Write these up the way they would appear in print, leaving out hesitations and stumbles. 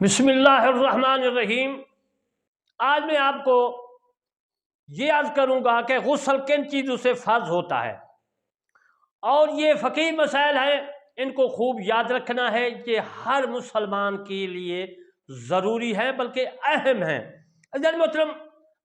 بسم اللہ الرحمن الرحیم۔ آج میں آپ کو یہ عرض کروں گا کہ غسل کن چیزوں سے فرض ہوتا ہے، اور یہ فقہی مسائل ہیں، ان کو خوب یاد رکھنا ہے کہ ہر مسلمان کے لیے ضروری ہے بلکہ اہم ہیں۔ عزیزان محترم،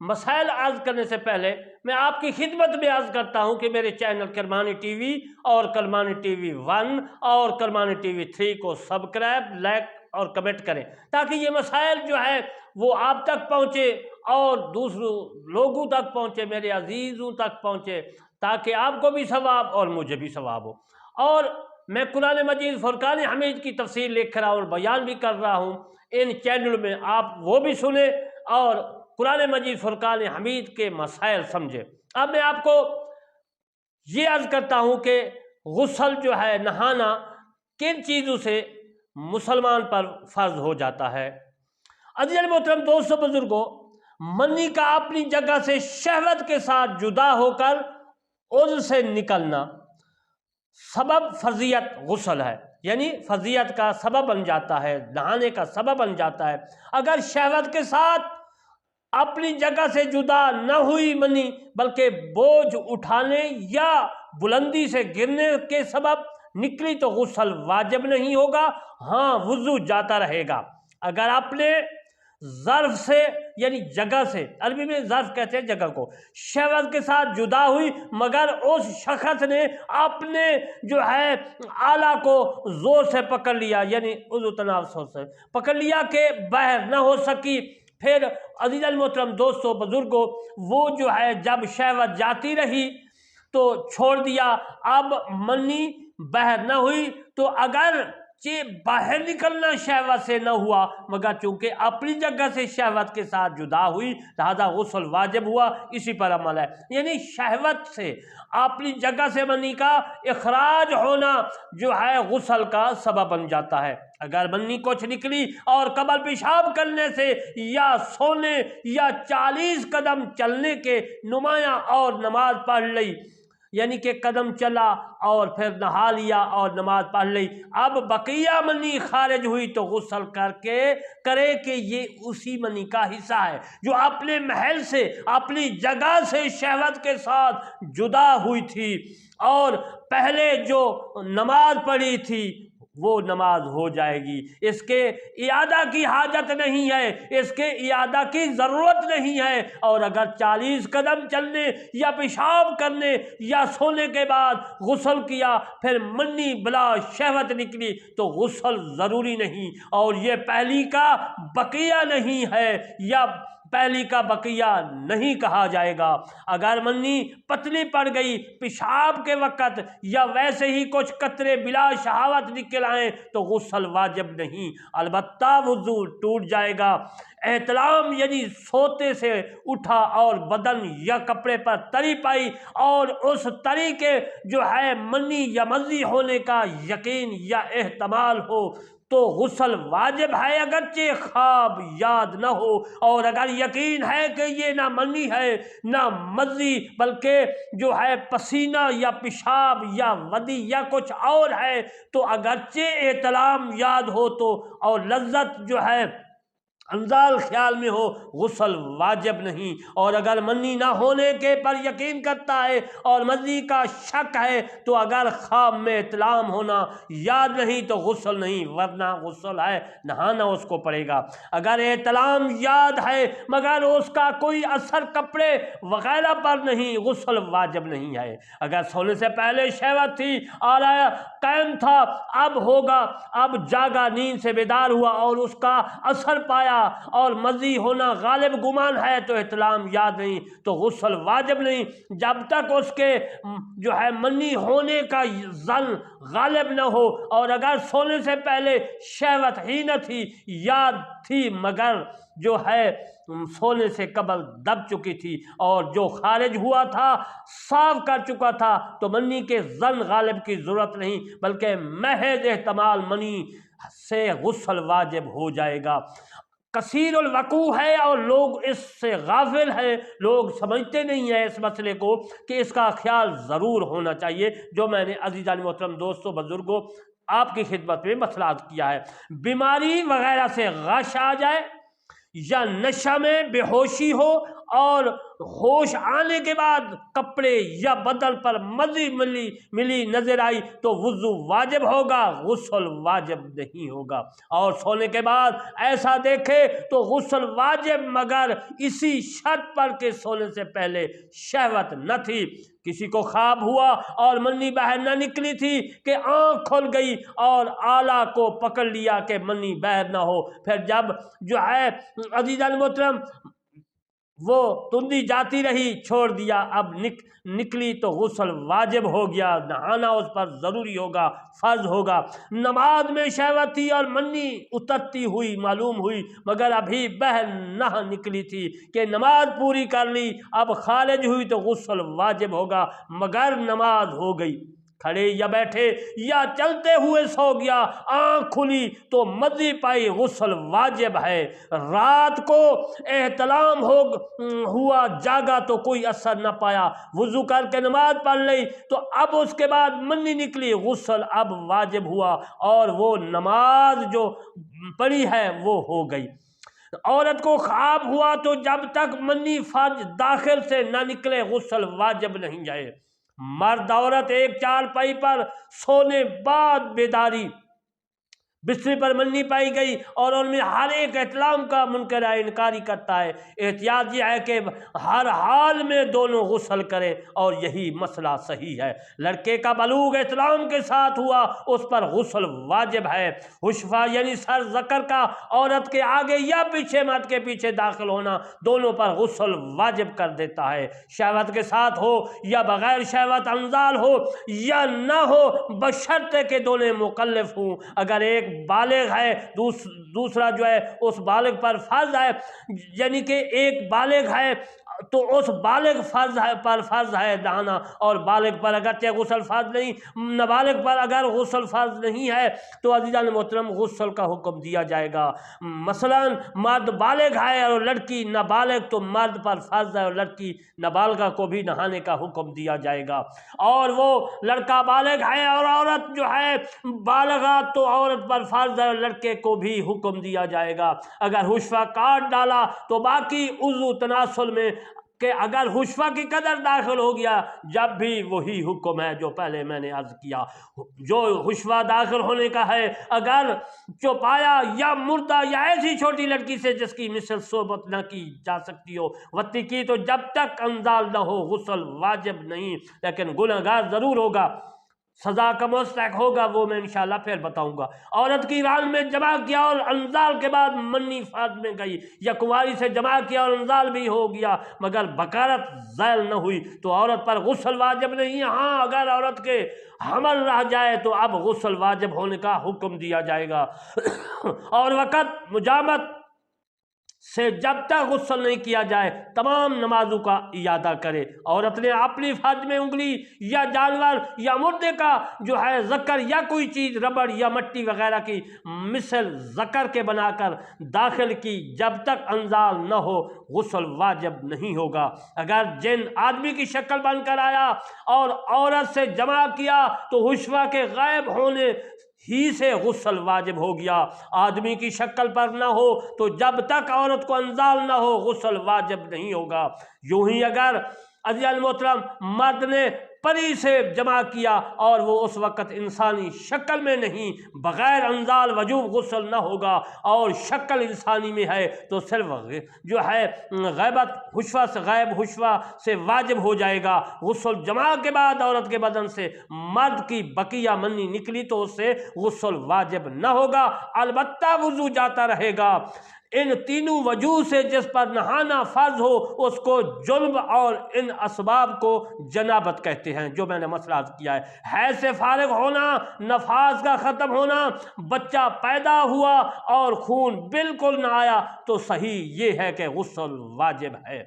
مسائل عرض کرنے سے پہلے میں آپ کی خدمت میں عرض کرتا ہوں کہ میرے چینل کرمانی ٹی وی اور کرمانی ٹی وی 1 اور کرمانی ٹی وی 3 کو سبسکرائب، لائک اور کمنٹ کریں تاکہ یہ مسائل جو ہے وہ آپ تک پہنچے اور دوسروں لوگوں تک پہنچے، میرے عزیزوں تک پہنچے، تاکہ آپ کو بھی ثواب اور مجھے بھی ثواب ہو۔ اور میں قرآن مجید فرقان حمید کی تفسیر لکھ رہا ہوں اور بیان بھی کر رہا ہوں، ان چینل میں آپ وہ بھی سنیں اور قرآن مجید فرقان حمید کے مسائل سمجھیں۔ اب میں آپ کو یہ عرض کرتا ہوں کہ غسل جو ہے، نہانا، کن چیزوں سے مسلمان پر فرض ہو جاتا ہے۔ عزیز محترم دوستو بزرگوں، منی کا اپنی جگہ سے شہوت کے ساتھ جدا ہو کر عضو سے نکلنا سبب فرضیت غسل ہے، یعنی فرضیت کا سبب بن جاتا ہے، نہانے کا سبب بن جاتا ہے۔ اگر شہوت کے ساتھ اپنی جگہ سے جدا نہ ہوئی منی بلکہ بوجھ اٹھانے یا بلندی سے گرنے کے سبب نکلی تو غسل واجب نہیں ہوگا، ہاں وضو جاتا رہے گا۔ اگر اپنے ظرف سے یعنی جگہ سے، عربی میں ظرف کہتے ہیں جگہ کو، شہوت کے ساتھ جدا ہوئی مگر اس شخص نے اپنے جو ہے آلہ کو زور سے پکڑ لیا، یعنی عضو تناسل سے پکڑ لیا کہ باہر نہ ہو سکی، پھر عزیز المحترم دوستو بزرگوں، وہ جو ہے جب شہوت جاتی رہی تو چھوڑ دیا، اب منی باہر نہ ہوئی، تو اگر باہر نکلنا شہوت سے نہ ہوا مگر چونکہ اپنی جگہ سے شہوت کے ساتھ جدا ہوئی لہذا غسل واجب ہوا، اسی پر عمل ہے۔ یعنی شہوت سے اپنی جگہ سے منی کا اخراج ہونا جو ہے غسل کا سبب بن جاتا ہے۔ اگر منی کچھ نکلی اور قبل پیشاب کرنے سے یا سونے یا 40 قدم چلنے کے نمایاں اور نماز پڑھ لی، یعنی کہ قدم چلا اور پھر نہا لیا اور نماز پڑھ لی، اب بقیہ منی خارج ہوئی تو غسل کرے کہ یہ اسی منی کا حصہ ہے جو اپنے محل سے، اپنی جگہ سے شہوت کے ساتھ جدا ہوئی تھی اور پہلے جو نماز پڑھی تھی وہ نماز ہو جائے گی، اس کے اعادہ کی حاجت نہیں ہے، اس کے اعادہ کی ضرورت نہیں ہے۔ اور اگر 40 قدم چلنے یا پیشاب کرنے یا سونے کے بعد غسل کیا پھر منی بلا شہوت نکلی تو غسل ضروری نہیں، اور یہ پہلی کا بقیہ نہیں ہے یا پہلی کا بقیہ نہیں کہا جائے گا۔ اگر منی پتلی پڑ گئی پیشاب کے وقت یا ویسے ہی کچھ قطرے بلا شہوت نکل آئیں تو غسل واجب نہیں، البتہ وضو ٹوٹ جائے گا۔ احتلام یعنی سوتے سے اٹھا اور بدن یا کپڑے پر تری پائی اور اس تری کے جو ہے منی یا مزی ہونے کا یقین یا احتمال ہو تو غسل واجب ہے، اگرچہ خواب یاد نہ ہو، اور اگر یقین ہے کہ یہ نہ منی ہے نہ مزی بلکہ جو ہے پسینہ یا پیشاب یا ودی یا کچھ اور ہے تو اگرچہ احتلام یاد ہو تو اور لذت جو ہے انزال خیال میں ہو غسل واجب نہیں۔ اور اگر منی نہ ہونے کے پر یقین کرتا ہے اور مزی کا شک ہے تو اگر خواب میں احتلام ہونا یاد نہیں تو غسل نہیں، ورنہ غسل ہے، نہانا اس کو پڑے گا۔ اگر احتلام یاد ہے مگر اس کا کوئی اثر کپڑے وغیرہ پر نہیں، غسل واجب نہیں ہے۔ اگر سونے سے پہلے شہوت تھی، آلہ قائم تھا، اب ہوگا، اب جاگا، نیند سے بیدار ہوا اور اس کا اثر پایا اور مزی ہونا غالب گمان ہے تو احتلام یاد نہیں تو غسل واجب نہیں، جب تک اس کے جو ہے منی ہونے کا ظن غالب نہ ہو۔ اور اگر سونے سے پہلے شہوت ہی نہ تھی، یاد تھی مگر جو ہے سونے سے قبل دب چکی تھی اور جو خارج ہوا تھا صاف کر چکا تھا تو منی کے ظن غالب کی ضرورت نہیں بلکہ محض احتمال منی سے غسل واجب ہو جائے گا۔ کثیر الوقوع ہے اور لوگ اس سے غافل ہیں، لوگ سمجھتے نہیں ہیں اس مسئلے کو کہ اس کا خیال ضرور ہونا چاہیے، جو میں نے عزیزان محترم دوستوں بزرگوں آپ کی خدمت میں مسئلہ عرض کیا ہے۔ بیماری وغیرہ سے غش آ جائے یا نشہ میں بے ہوشی ہو اور ہوش آنے کے بعد کپڑے یا بدن پر مزی ملی نظر آئی تو وضو واجب ہوگا، غسل واجب نہیں ہوگا۔ اور سونے کے بعد ایسا دیکھے تو غسل واجب، مگر اسی شرط پر کہ سونے سے پہلے شہوت نہ تھی۔ کسی کو خواب ہوا اور منی باہر نہ نکلی تھی کہ آنکھ کھل گئی اور آلہ کو پکڑ لیا کہ منی باہر نہ ہو، پھر جب جو ہے عزیزان محترم وہ تندی جاتی رہی، چھوڑ دیا، اب نکلی تو غسل واجب ہو گیا، نہانا اس پر ضروری ہوگا، فرض ہوگا۔ نماز میں شہوت تھی اور منی اترتی ہوئی معلوم ہوئی مگر ابھی باہر نہ نکلی تھی کہ نماز پوری کر لی، اب خارج ہوئی تو غسل واجب ہوگا مگر نماز ہو گئی۔ کھڑے یا بیٹھے یا چلتے ہوئے سو گیا، آنکھ کھلی تو مزی پائی، غسل واجب ہے۔ رات کو احتلام ہوا، جاگا تو کوئی اثر نہ پایا، وضو کر کے نماز پڑھ لی تو اب اس کے بعد منی نکلی، غسل اب واجب ہوا اور وہ نماز جو پڑھی ہے وہ ہو گئی۔ عورت کو خواب ہوا تو جب تک منی فرج داخل سے نہ نکلے غسل واجب نہیں جائے۔ مرد عورت ایک چارپائی پر سونے بعد بیداری، بستر پر منی پائی گئی اور ان میں ہر ایک احتلام کا منکر انکاری کرتا ہے، احتیاط یہ ہے کہ ہر حال میں دونوں غسل کریں اور یہی مسئلہ صحیح ہے۔ لڑکے کا بلوغ احتلام کے ساتھ ہوا، اس پر غسل واجب ہے۔ حشفہ یعنی سر ذکر کا عورت کے آگے یا پیچھے، مرد کے پیچھے داخل ہونا دونوں پر غسل واجب کر دیتا ہے، شہوت کے ساتھ ہو یا بغیر شہوت، انزال ہو یا نہ ہو، بشرطے کہ دونوں مکلف ہوں۔ اگر ایک بالغ ہے دوسرا جو ہے اس بالغ پر فرض ہے، یعنی کہ ایک بالغ ہے تو اس بالغ پر فرض ہے نہانا، اور بالغ پر اگرچہ غسل فرض نہیں، نابالغ پر اگر غسل فرض نہیں ہے تو عزیزان محترم غسل کا حکم دیا جائے گا۔ مثلا مرد بالغ ہے اور لڑکی نابالغ تو مرد پر فرض ہے اور لڑکی نابالغہ کو بھی نہانے کا حکم دیا جائے گا۔ اور وہ لڑکا بالغ ہے اور عورت جو ہے بالغہ تو عورت پر فرض ہے اور لڑکے کو بھی حکم دیا جائے گا۔ اگر حشفہ کاٹ ڈالا تو باقی عضو تناسل میں کہ اگر حشفہ کی قدر داخل ہو گیا جب بھی وہی حکم ہے جو پہلے میں نے عرض کیا، جو حشفہ داخل ہونے کا ہے، اگر چوپایا یا مردہ یا ایسی چھوٹی لڑکی سے جس کی مثل صحبت نہ کی جا سکتی ہو، وطی کی، تو جب تک انزال نہ ہو غسل واجب نہیں، لیکن گنہگار ضرور ہوگا، سزا کا مستحق ہوگا، وہ میں انشاءاللہ پھر بتاؤں گا۔ عورت کی ران میں جمع کیا اور انزال کے بعد منی فرد میں گئی، یا کنواری سے جمع کیا اور انزال بھی ہو گیا مگر بکارت زائل نہ ہوئی تو عورت پر غسل واجب نہیں ہے۔ ہاں اگر عورت کے حمل رہ جائے تو اب غسل واجب ہونے کا حکم دیا جائے گا۔ اور وقت مجامت سے جب تک غسل نہیں کیا جائے تمام نمازوں کا اعادہ کرے۔ عورت نے اپنی فرج میں انگلی یا جانور یا مردے کا جو ہے ذکر یا کوئی چیز ربڑ یا مٹی وغیرہ کی مثل ذکر کے بنا کر داخل کی، جب تک انزال نہ ہو غسل واجب نہیں ہوگا۔ اگر جن آدمی کی شکل بن کر آیا اور عورت سے جمع کیا تو حشفہ کے غائب ہونے ہی سے غسل واجب ہو گیا۔ آدمی کی شکل پر نہ ہو تو جب تک عورت کو انزال نہ ہو غسل واجب نہیں ہوگا۔ یوں ہی اگر عزیزان محترم مرد نے پری سے جمع کیا اور وہ اس وقت انسانی شکل میں نہیں، بغیر انزال وجوب غسل نہ ہوگا، اور شکل انسانی میں ہے تو صرف جو ہے غیبت حشفہ سے غائب حشفہ سے واجب ہو جائے گا۔ غسل جمع کے بعد عورت کے بدن سے مرد کی بقیہ منی نکلی تو اس سے غسل واجب نہ ہوگا، البتہ وضو جاتا رہے گا۔ ان تینوں وجوہ سے جس پر نہانا فرض ہو اس کو جنب، اور ان اسباب کو جنابت کہتے ہیں جو میں نے مسئلہ عرض کیا ہے۔ حیض سے فارغ ہونا، نفاس کا ختم ہونا، بچہ پیدا ہوا اور خون بالکل نہ آیا تو صحیح یہ ہے کہ غسل واجب ہے۔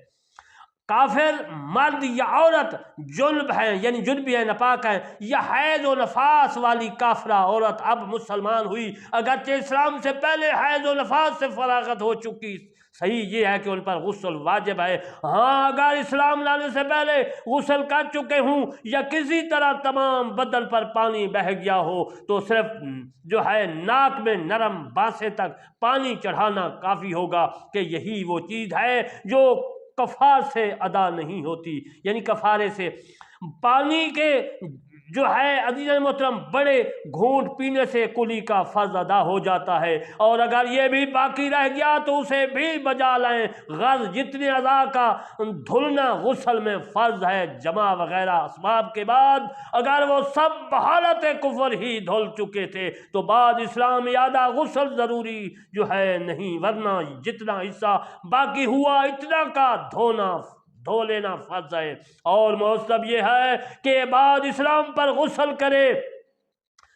کافر مرد یا عورت جنب ہیں، یعنی جنبی ہیں، ناپاک ہیں، یا حیض و نفاس والی کافرہ عورت اب مسلمان ہوئی، اگرچہ اسلام سے پہلے حیض و نفاس سے فراغت ہو چکی صحیح یہ ہے کہ ان پر غسل واجب ہے۔ ہاں اگر اسلام لانے سے پہلے غسل کر چکے ہوں یا کسی طرح تمام بدن پر پانی بہہ گیا ہو تو صرف جو ہے ناک میں نرم بانسے تک پانی چڑھانا کافی ہوگا، کہ یہی وہ چیز ہے جو کفار سے ادا نہیں ہوتی، یعنی کفارے سے پانی کے جو ہے عزیز محترم بڑے گھونٹ پینے سے کلی کا فرض ادا ہو جاتا ہے، اور اگر یہ بھی باقی رہ گیا تو اسے بھی بجا لائیں۔ غرض جتنے اعضاء کا دھلنا غسل میں فرض ہے جمع وغیرہ اسباب کے بعد، اگر وہ سب بحالت کفر ہی دھل چکے تھے تو بعد اسلام یادہ غسل ضروری جو ہے نہیں، ورنہ جتنا حصہ باقی ہوا اتنا کا دھو لینا فرض ہے۔ اور مطلب یہ ہے کہ بعد اسلام پر غسل کرے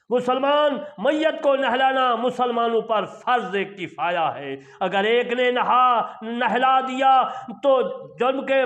مسلمان، میت کو نہلانا مسلمانوں پر فرض کفایہ ہے۔ اگر ایک نے نہلا دیا تو جرم کے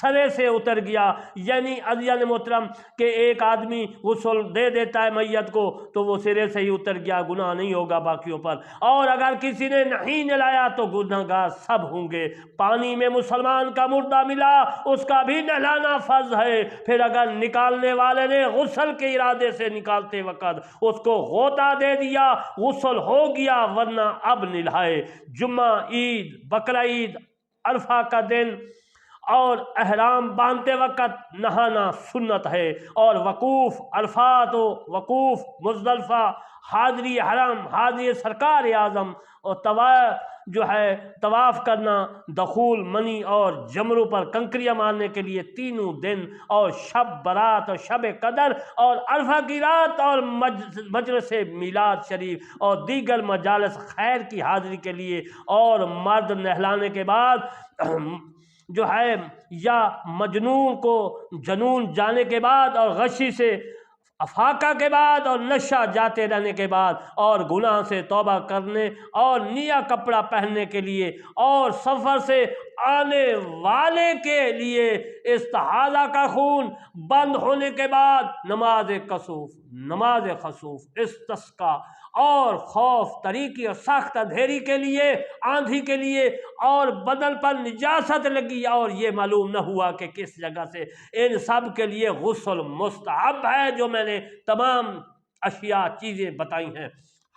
سرے سے اتر گیا، یعنی عزیزان محترم کہ ایک آدمی غسل دے دیتا ہے میت کو تو وہ سرے سے ہی اتر گیا، گناہ نہیں ہوگا باقیوں پر۔ اور اگر کسی نے نہیں نہلایا تو گناہ گار سب ہوں گے۔ پانی میں مسلمان کا مردہ ملا، اس کا بھی نہلانا فرض ہے۔ پھر اگر نکالنے والے نے غسل کے ارادے سے نکالتے وقت اس کو غوطہ دے دیا، غسل ہو گیا، ورنہ اب نلائے۔ جمعہ، عید، بقرعید، عرفہ کا دن اور احرام باندھتے وقت نہانا سنت ہے، اور وقوف عرفات و وقوف مزدلفہ، حاضری حرم، حاضری سرکار اعظم اور طواف کرنا، دخول منی اور جمروں پر کنکریاں مارنے کے لیے تینوں دن، اور شب برات اور شب قدر اور عرفہ کی رات اور مجلس میلاد شریف اور دیگر مجالس خیر کی حاضری کے لیے، اور مرد نہلانے کے بعد جو ہے یا مجنون کو جنون جانے کے بعد اور غشی سے افاقہ کے بعد اور نشہ جاتے رہنے کے بعد اور گناہ سے توبہ کرنے اور نیا کپڑا پہننے کے لیے اور سفر سے آنے والے کے لیے استحاضہ کا خون بند ہونے کے بعد نماز خسوف، استسقا اور خوف طریقی اور سخت اندھیری کے لیے، آندھی کے لیے، اور بدن پر نجاست لگی اور یہ معلوم نہ ہوا کہ کس جگہ سے، ان سب کے لیے غسل مستحب ہے جو میں نے تمام اشیاء چیزیں بتائی ہیں۔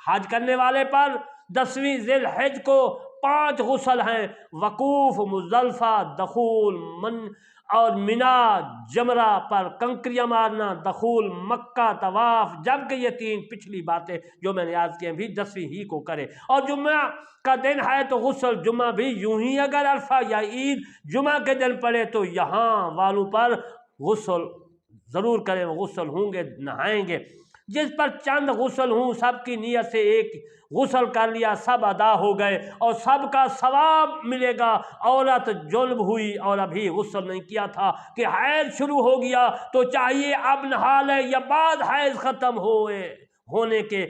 حج کرنے والے پر 10ویں ذی الحج کو 5 غسل ہیں: وقوف مزدلفہ، دخول اور منا، جمرہ پر کنکریاں مارنا، دخول مکہ، طواف، جبکہ یہ 3 پچھلی باتیں جو میں نے آج کی ہیں بھی 10ویں ہی کو کرے۔ اور جمعہ کا دن ہے تو غسل جمعہ بھی یوں ہی، اگر عرفہ یا عید جمعہ کے دن پڑے تو یہاں والوں پر غسل ضرور کریں، غسل ہوں گے، نہائیں گے۔ جس پر چند غسل ہوں سب کی نیت سے ایک غسل کر لیا، سب ادا ہو گئے اور سب کا ثواب ملے گا۔ عورت جنب ہوئی اور ابھی غسل نہیں کیا تھا کہ حیض شروع ہو گیا تو چاہیے اب نہا لے، یا بعد حیض ختم ہونے کے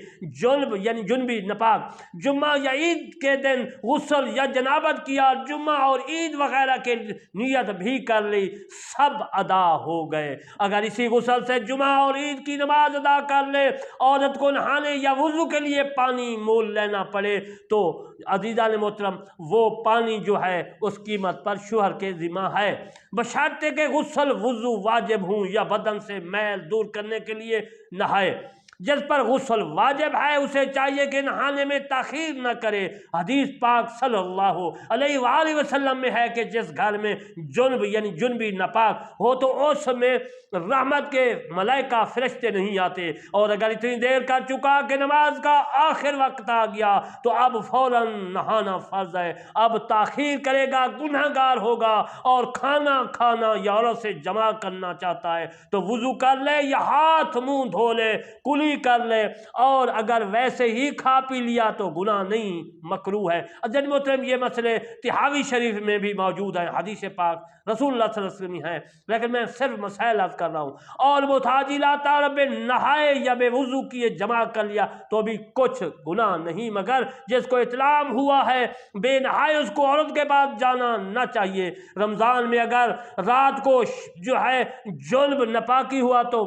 جنب یعنی جنبی نپاک جمعہ یا عید کے دن غسل یا جنابت کیا، جمعہ اور عید وغیرہ کے نیت بھی کر لی، سب ادا ہو گئے۔ اگر اسی غسل سے جمعہ اور عید کی نماز ادا کر لے، عورت کو نہانے یا وضو کے لیے پانی مول لینا پڑے تو عزیزان محترم وہ پانی جو ہے اس قیمت پر شوہر کے ذمہ ہے، بشرطے کہ غسل وضو واجب ہوں یا بدن سے میل دور کرنے کے لیے نہائے۔ جس پر غسل واجب ہے اسے چاہیے کہ نہانے میں تاخیر نہ کرے۔ حدیث پاک صلی اللہ علیہ وآلہ وسلم میں ہے کہ جس گھر میں جنب یعنی جنبی ناپاک ہو تو اس میں رحمت کے ملائکہ فرشتے نہیں آتے، اور اگر اتنی دیر کر چکا کہ نماز کا آخر وقت آ گیا تو اب فوراً نہانا فرض ہے۔ اب تاخیر کرے گا گناہ گار ہوگا، اور کھانا یا عورت سے جمع کرنا چاہتا ہے تو وضو کر لے یا ہاتھ منہ دھو لے، کلی کر لے، اور اگر ویسے ہی کھا پی لیا تو گناہ نہیں، مکروہ ہے۔ عزیز محترم یہ مسئلے تحاوی شریف میں بھی موجود ہیں، حدیث پاک رسول اللہ صلی اللہ علیہ وسلم ہے، لیکن میں صرف مسائل عرض کر رہا ہوں۔ اور محتاجی لاتا رب نہائے یا بے وضو کیے جمع کر لیا تو بھی کچھ گناہ نہیں، مگر جس کو اطلاع ہوا ہے بے نہائے اس کو عورت کے پاس جانا نہ چاہیے۔ رمضان میں اگر رات کو جو ہے جنب ناپاکی ہوا تو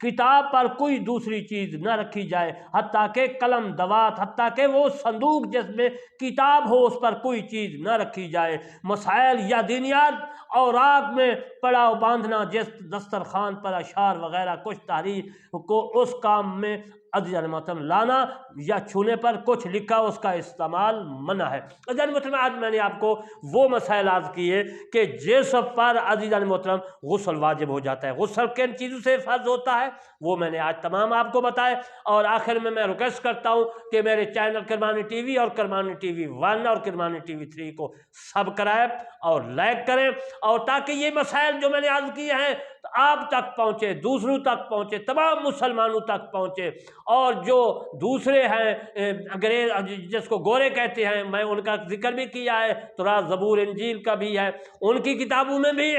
کتاب پر کوئی دوسری چیز نہ رکھی جائے، حتیٰ کہ قلم دوات، حتیٰ کہ وہ صندوق جس میں کتاب ہو اس پر کوئی چیز نہ رکھی جائے۔ مسائل یا دینیات اوراق میں پڑاؤ باندھنا، جس دسترخوان پر اشعار وغیرہ کچھ تحریر کو اس کام میں عزیزان محترم لانا یا چھونے پر کچھ لکھا اس کا استعمال منع ہے۔ عزیزان محترم آج میں نے آپ کو وہ مسائل عرض کیے کہ جسم پر عزیزان محترم غسل واجب ہو جاتا ہے، غسل کن چیزوں سے فرض ہوتا ہے وہ میں نے آج تمام آپ کو بتائے۔ اور آخر میں ریکویسٹ کرتا ہوں کہ میرے چینل کرمانی ٹی وی اور کرمانی ٹی وی 1 اور کرمانی ٹی وی 3 کو سبسکرائب اور لائک کریں، اور تاکہ یہ مسائل جو میں نے عرض کیے ہیں آپ تک پہنچے، دوسروں تک پہنچے، تمام مسلمانوں تک پہنچے۔ اور جو دوسرے ہیں انگریز جس کو گورے کہتے ہیں، میں ان کا ذکر بھی کیا ہے، تورات زبور انجیل کا بھی ہے، ان کی کتابوں میں بھی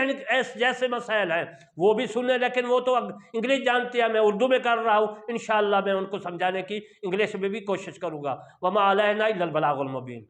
جیسے مسائل ہیں وہ بھی سنیں، لیکن وہ تو انگلش جانتے ہیں، میں اردو میں کر رہا ہوں، انشاءاللہ میں ان کو سمجھانے کی انگلش میں بھی کوشش کروں گا۔ وما علینا الا البلاغ المبین۔